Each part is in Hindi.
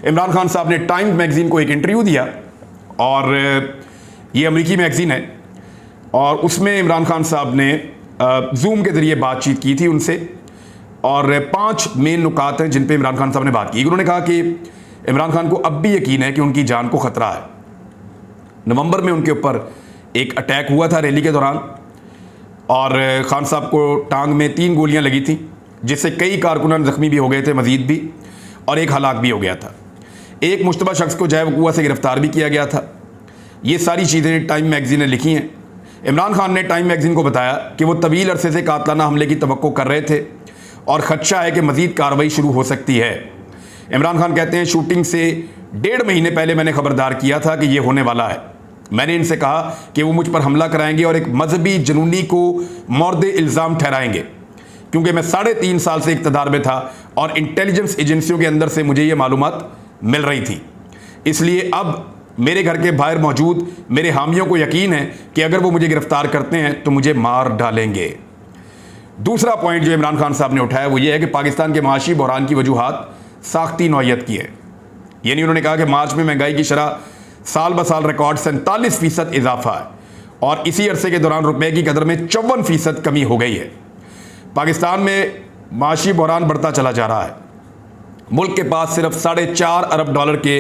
इमरान खान साहब ने टाइम्स मैगज़ीन को एक इंटरव्यू दिया और ये अमेरिकी मैगज़ीन है और उसमें इमरान खान साहब ने जूम के ज़रिए बातचीत की थी उनसे और 5 मेन नुकात हैं जिन पे इमरान खान साहब ने बात की। उन्होंने कहा कि इमरान खान को अब भी यकीन है कि उनकी जान को ख़तरा है। नवंबर में उनके ऊपर एक अटैक हुआ था रैली के दौरान और खान साहब को टांग में 3 गोलियां लगी थी जिससे कई कारकुनान ज़ख्मी भी हो गए थे मज़ीद भी, और एक हलाक भी हो गया था। एक मुश्तबा शख्स को जय वक़ूआ से गिरफ़्तार भी किया गया था। ये सारी चीज़ें टाइम मैगज़ीन ने लिखी हैं। इमरान खान ने टाइम मैगज़ीन को बताया कि वो तवील अरसे से कातलाना हमले की तवक्को कर रहे थे और ख़दशा है कि मज़ीद कार्रवाई शुरू हो सकती है। इमरान खान कहते हैं, शूटिंग से 1.5 महीने पहले मैंने खबरदार किया था कि ये होने वाला है। मैंने इनसे कहा कि वो मुझ पर हमला कराएंगे और एक मजहबी जुनूनी को मौरद इल्ज़ाम ठहराएंगे, क्योंकि मैं 3.5 साल से इक़्तिदार में था और इंटेलिजेंस एजेंसियों के अंदर से मुझे ये मालूमात मिल रही थी। इसलिए अब मेरे घर के बाहर मौजूद मेरे हामियों को यकीन है कि अगर वो मुझे गिरफ्तार करते हैं तो मुझे मार डालेंगे। दूसरा पॉइंट जो इमरान खान साहब ने उठाया वो ये है कि पाकिस्तान के माशी बहरान की वजूहात साख्ती नौयत की है। यानी उन्होंने कहा कि मार्च में महंगाई की शरह साल ब साल रिकॉर्ड 47% इजाफा है और इसी अरसे के दौरान रुपए की कदर में 54% कमी हो गई है। पाकिस्तान में माशी बहरान बढ़ता चला जा रहा है। मुल्क के पास सिर्फ $4.5 अरब के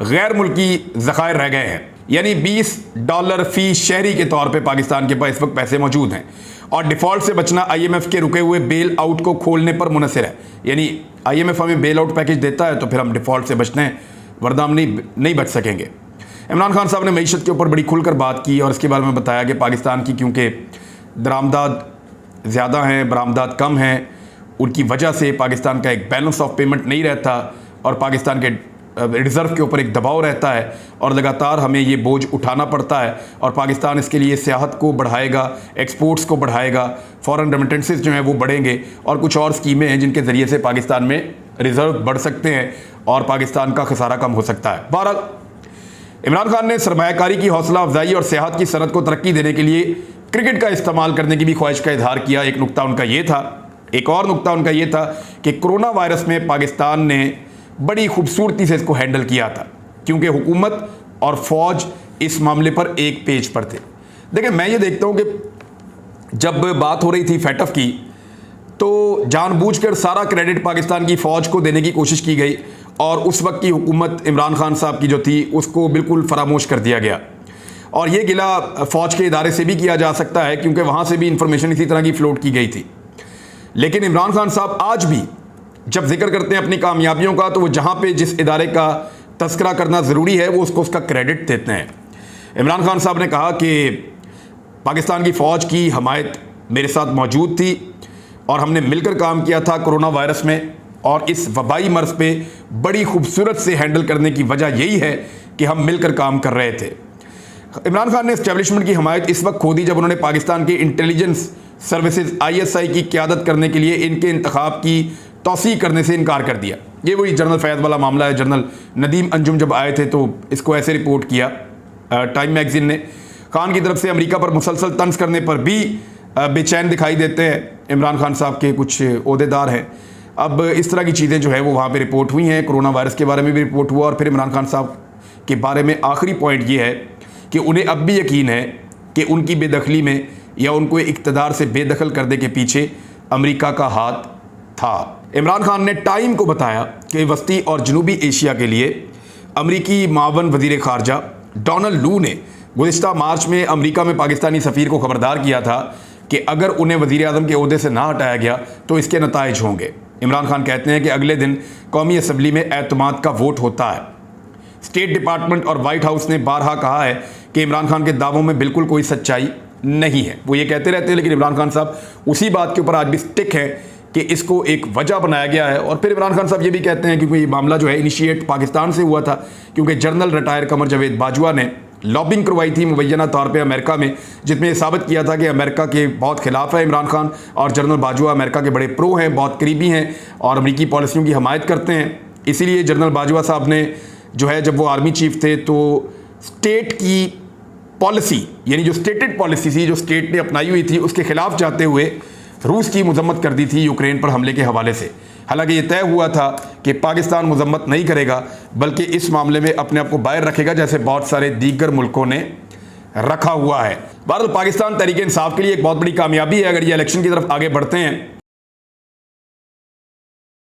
गैर मुल्की ज़खायर रह गए हैं, यानी $20 फ़ी शहरी के तौर पे पाकिस्तान के पास इस वक्त पैसे मौजूद हैं और डिफ़ॉल्ट से बचना IMF के रुके हुए बेल आउट को खोलने पर मुनहसर है। यानी IMF हमें बेल आउट पैकेज देता है तो फिर हम डिफ़ॉल्ट से बचते हैं, वरना हम नहीं बच सकेंगे। इमरान खान साहब ने मईशत के ऊपर बड़ी खुलकर बात की और इसके बारे में बताया कि पाकिस्तान की क्योंकि दरामदाद ज़्यादा हैं, बरामदाद कम हैं, उनकी वजह से पाकिस्तान का एक बैलेंस ऑफ पेमेंट नहीं रहता और पाकिस्तान के रिज़र्व के ऊपर एक दबाव रहता है और लगातार हमें ये बोझ उठाना पड़ता है और पाकिस्तान इसके लिए सियाहत को बढ़ाएगा, एक्सपोर्ट्स को बढ़ाएगा, फॉरेन रेमिटेंसेस जो हैं वो बढ़ेंगे और कुछ और स्कीमें हैं जिनके ज़रिए से पाकिस्तान में रिज़र्व बढ़ सकते हैं और पाकिस्तान का खसारा कम हो सकता है। बहरहाल इमरान खान ने सरमायाकारी की हौसला अफजाई और सियाहत की सनत को तरक्की देने के लिए क्रिकेट का इस्तेमाल करने की भी ख्वाहिश का इजहार किया। एक नुक्ता उनका ये था। एक और नुक्ता उनका ये था कि कोरोना वायरस में पाकिस्तान ने बड़ी खूबसूरती से इसको हैंडल किया था क्योंकि हुकूमत और फौज इस मामले पर एक पेज पर थे। देखिए, मैं ये देखता हूँ कि जब बात हो रही थी फैटफ की तो जानबूझकर सारा क्रेडिट पाकिस्तान की फ़ौज को देने की कोशिश की गई और उस वक्त की हुकूमत इमरान खान साहब की जो थी उसको बिल्कुल फरामोश कर दिया गया। और ये गिला फ़ौज के इदारे से भी किया जा सकता है क्योंकि वहाँ से भी इंफॉर्मेशन इसी तरह की फ्लोट की गई थी। लेकिन इमरान खान साहब आज भी जब जिक्र करते हैं अपनी कामयाबियों का तो वो जहाँ पे जिस इदारे का तस्करा करना ज़रूरी है वो उसको उसका क्रेडिट देते हैं। इमरान खान साहब ने कहा कि पाकिस्तान की फ़ौज की हमायत मेरे साथ मौजूद थी और हमने मिलकर काम किया था कोरोना वायरस में और इस वबाई मर्ज़ पे बड़ी खूबसूरत से हैंडल करने की वजह यही है कि हम मिलकर काम कर रहे थे। इमरान खान ने इस्टेब्लिशमेंट की हमायत इस वक्त खो दी जब उन्होंने पाकिस्तान के इंटेलिजेंस सर्विसेज ISI की क़यादत करने के लिए इनके इंतखाब की तौसीह करने से इनकार कर दिया। ये वही जनरल फैज़ वाला मामला है। जनरल नदीम अंजुम जब आए थे तो इसको ऐसे रिपोर्ट किया टाइम मैगज़ीन ने। खान की तरफ से अमेरिका पर मुसलसल तंज करने पर भी बेचैन दिखाई देते हैं इमरान खान साहब के कुछ ओहदेदार हैं। अब इस तरह की चीज़ें जो है वो वहाँ पे रिपोर्ट हुई हैं। कोरोना वायरस के बारे में भी रिपोर्ट हुआ और फिर इमरान खान साहब के बारे में आखिरी पॉइंट ये है कि उन्हें अब भी यकीन है कि उनकी बेदखली में या उनको इक़्तिदार से बेदखल करने के पीछे अमेरिका का हाथ था। इमरान खान ने टाइम को बताया कि वस्ती और जनूबी एशिया के लिए अमेरिकी मावन वज़ीर ख़ारजा डोनाल्ड लू ने गुज़िश्ता मार्च में अमेरिका में पाकिस्तानी सफ़ीर को खबरदार किया था कि अगर उन्हें वज़ीर आज़म के ओहदे से ना हटाया गया तो इसके नताइज होंगे। इमरान खान कहते हैं कि अगले दिन कौमी असम्बली में एतमाद का वोट होता है। स्टेट डिपार्टमेंट और वाइट हाउस ने बारहा कहा है कि इमरान खान के दावों में बिल्कुल कोई सच्चाई नहीं है। वो ये कहते रहते हैं लेकिन इमरान खान साहब उसी बात के ऊपर आज भी स्टिक है कि इसको एक वजह बनाया गया है। और फिर इमरान खान साहब ये भी कहते हैं क्योंकि ये मामला जो है इनिशिएट पाकिस्तान से हुआ था क्योंकि जनरल रिटायर कमर जावेद बाजवा ने लॉबिंग करवाई थी मुबैना तौर पे अमेरिका में, जिसमें ये साबित किया था कि अमेरिका के बहुत खिलाफ है इमरान खान और जनरल बाजवा अमेरिका के बड़े प्रो हैं, बहुत करीबी हैं और अमेरिकी पॉलिसियों की हमायत करते हैं। इसीलिए जनरल बाजवा साहब ने जो है जब वो आर्मी चीफ थे तो स्टेट की पॉलिसी यानी जो स्टेटेड पॉलिसी थी जो स्टेट ने अपनाई हुई थी उसके खिलाफ जाते हुए रूस की मजम्मत कर दी थी यूक्रेन पर हमले के हवाले से। हालांकि ये तय हुआ था कि पाकिस्तान मजम्मत नहीं करेगा बल्कि इस मामले में अपने आप को बाहर रखेगा जैसे बहुत सारे दीगर मुल्कों ने रखा हुआ है। बहरहाल पाकिस्तान तहरीक इंसाफ के लिए एक बहुत बड़ी कामयाबी है अगर ये इलेक्शन की तरफ आगे बढ़ते हैं